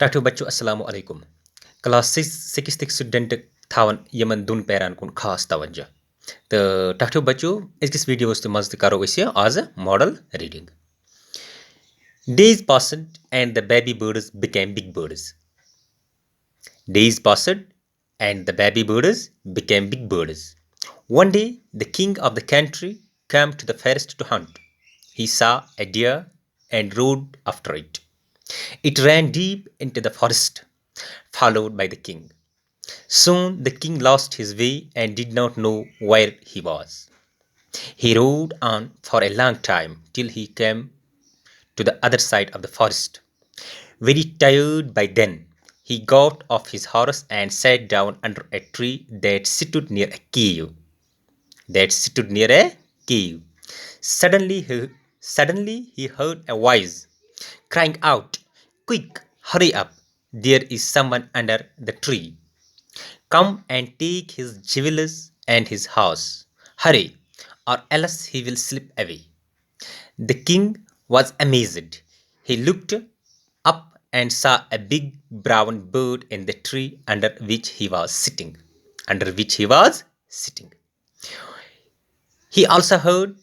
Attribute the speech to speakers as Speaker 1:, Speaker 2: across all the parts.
Speaker 1: टाठियों बच्चों अस्सलाम वालेकुम। क्लास 6 स्टूडेंट थावन यमन दुन पैरान कुन खास तवज्जो। तो टाठियों बच्चों इस वीडियो मज करो आज model reading. Days passed and the baby birds became big birds. Days passed and the baby birds became big birds. One day the king of the country came to the forest to hunt. He saw a deer and rode after it. It ran deep into the forest, followed by the king. Soon the king lost his way and did not know where he was. He rode on for a long time till he came to the other side of the forest. Very tired by then, he got off his horse and sat down under a tree that stood near a cave. Suddenly he heard a voice crying out, "Quick, hurry up! There is someone under the tree. Come and take his jewels and his horse. Hurry, or else he will slip away." The king was amazed. He looked up and saw a big brown bird in the tree under which he was sitting. He also heard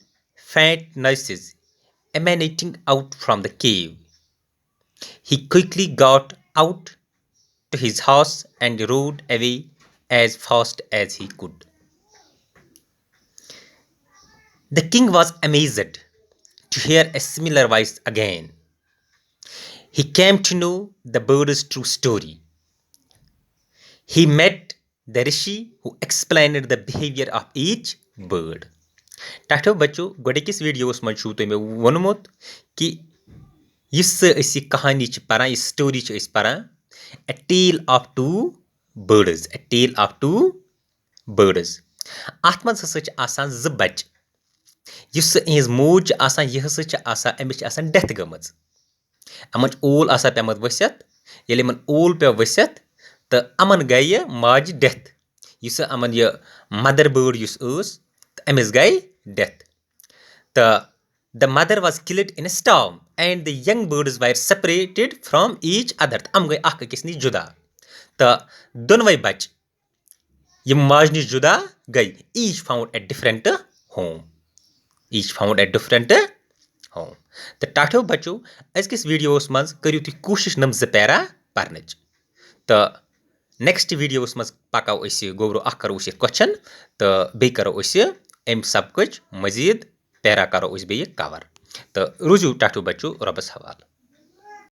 Speaker 1: faint noises emanating out from the cave. He quickly got out to his horse and rode away as fast as he could. The king was amazed to hear a similar voice again. He came to know the bird's true story. He met the rishi who explained the behavior of each bird. टाठो बच्चों गोडकिस videos मन छु तो मे वनुमत कि इस कहानी च परा इस स्टोरी च परा A Tale of Two Birds. ات मन हसा आसान ज बच युस इज मोज आसान यह हसा आसान अमिच आसान डेथ गमज अमन ओल आसा पेमत वसित येले मन ओल पे वसित त अमन गय माज डेथ युस अमन य मदर बर्ड युस उस अमिस गय death. The mother was killed in a storm and the young birds were separated from each other. Am gay akh kis nish juda. Ta donway bach yim maj nish juda gay. Each found a different home. The tato bacho as kis videos mans kariu tu kushish nam zapera parnaj. Ta next videos mans pakau isi gobro akh karo isi question. Ta be karo isi एम सब कुछ मजीद para करो उस बे cover तो रुजू टाटू बच्चू रबस हवाल।